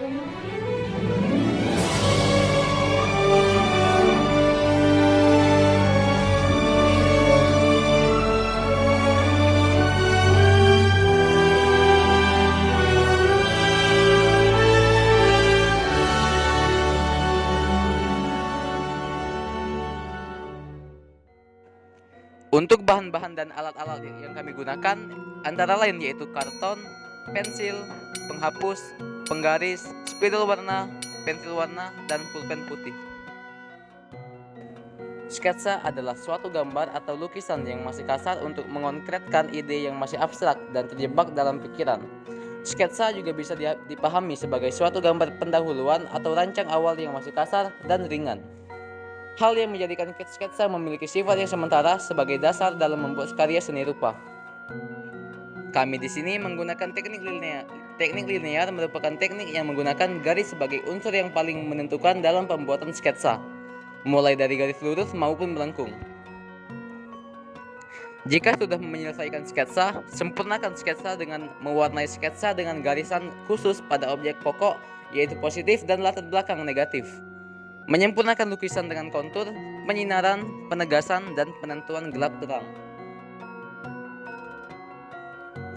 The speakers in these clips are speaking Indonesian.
Untuk bahan-bahan dan alat-alat yang kami gunakan antara lain yaitu karton, pensil, penghapus, penggaris, spidol warna, pensil warna, dan pulpen putih. Sketsa adalah suatu gambar atau lukisan yang masih kasar untuk mengonkretkan ide yang masih abstrak dan terjebak dalam pikiran. Sketsa juga bisa dipahami sebagai suatu gambar pendahuluan atau rancang awal yang masih kasar dan ringan. Hal yang menjadikan sketsa memiliki sifat yang sementara sebagai dasar dalam membuat karya seni rupa. Kami di sini menggunakan teknik linear. Teknik linear merupakan teknik yang menggunakan garis sebagai unsur yang paling menentukan dalam pembuatan sketsa, mulai dari garis lurus maupun melengkung. Jika sudah menyelesaikan sketsa, sempurnakan sketsa dengan mewarnai sketsa dengan garisan khusus pada objek pokok, yaitu positif dan latar belakang negatif. Menyempurnakan lukisan dengan kontur, penyinaran, penegasan, dan penentuan gelap terang.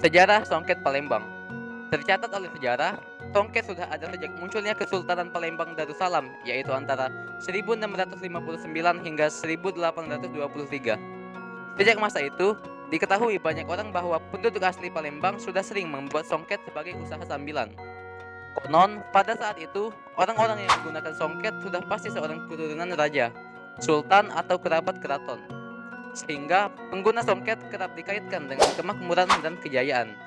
Sejarah Songket Palembang. Tercatat oleh sejarah, songket sudah ada sejak munculnya Kesultanan Palembang Darussalam, yaitu antara 1659 hingga 1823. Sejak masa itu, diketahui banyak orang bahwa penduduk asli Palembang sudah sering membuat songket sebagai usaha sambilan. Konon, pada saat itu, orang-orang yang menggunakan songket sudah pasti seorang keturunan raja, sultan, atau kerabat keraton. Sehingga pengguna songket kerap dikaitkan dengan kemakmuran dan kejayaan.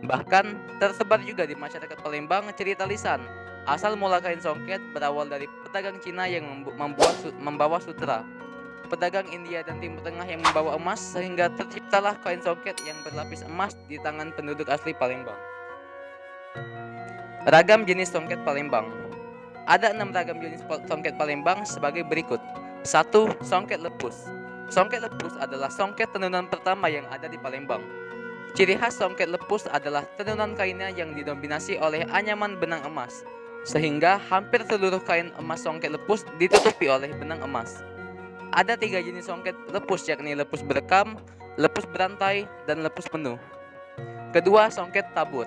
Bahkan, tersebar juga di masyarakat Palembang cerita lisan, asal mula kain songket berawal dari pedagang Cina yang membawa sutra, pedagang India dan Timur Tengah yang membawa emas, sehingga terciptalah kain songket yang berlapis emas di tangan penduduk asli Palembang. Ragam jenis songket Palembang. Ada 6 ragam jenis songket Palembang sebagai berikut. 1. Songket lepus. Songket lepus adalah songket tenunan pertama yang ada di Palembang. Ciri khas songket lepus adalah tenunan kainnya yang didominasi oleh anyaman benang emas, sehingga hampir seluruh kain emas songket lepus ditutupi oleh benang emas. Ada 3 jenis songket lepus, yakni lepus berekam, lepus berantai, dan lepus penuh. Kedua, songket tabur.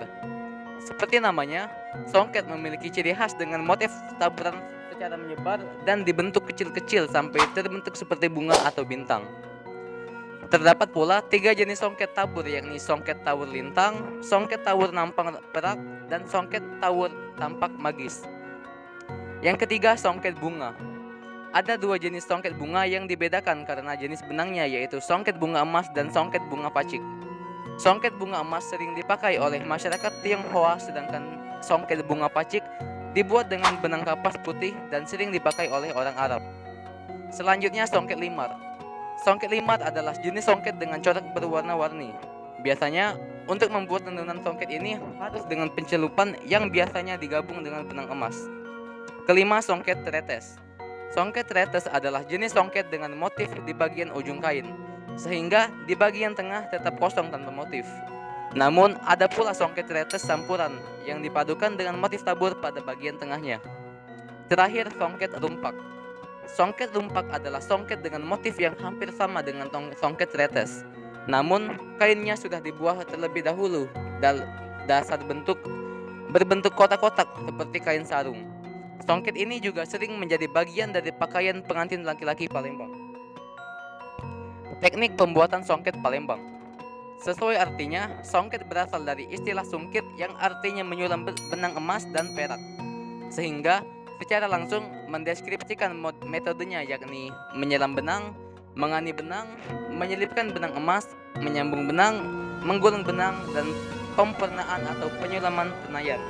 Seperti namanya, songket memiliki ciri khas dengan motif taburan secara menyebar dan dibentuk kecil-kecil sampai terbentuk seperti bunga atau bintang. Terdapat pula 3 jenis songket tabur, yakni songket tawur lintang, songket tawur nampang perak, dan songket tawur tampak magis. Yang ketiga, songket bunga. Ada 2 jenis songket bunga yang dibedakan karena jenis benangnya, yaitu songket bunga emas dan songket bunga pacik. Songket bunga emas sering dipakai oleh masyarakat Tionghoa, sedangkan songket bunga pacik dibuat dengan benang kapas putih dan sering dipakai oleh orang Arab. Selanjutnya, songket limar. Songket limar adalah jenis songket dengan corak berwarna-warni. Biasanya, untuk membuat tenunan songket ini harus dengan pencelupan yang biasanya digabung dengan benang emas. Kelima, songket tretes. Songket tretes adalah jenis songket dengan motif di bagian ujung kain, sehingga di bagian tengah tetap kosong tanpa motif. Namun, ada pula songket tretes campuran yang dipadukan dengan motif tabur pada bagian tengahnya. Terakhir, songket rumpak. Songket rumpak adalah songket dengan motif yang hampir sama dengan songket tretes, namun kainnya sudah dibuah terlebih dahulu dasar berbentuk kotak-kotak seperti kain sarung. Songket ini juga sering menjadi bagian dari pakaian pengantin laki-laki Palembang. Teknik pembuatan songket Palembang. Sesuai artinya, songket berasal dari istilah sungkit yang artinya menyulam benang emas dan perak, sehingga secara langsung mendeskripsikan metodenya, yakni menyelam benang, mengani benang, menyelipkan benang emas, menyambung benang, menggulung benang, dan pempernaan atau penyulaman tenayan.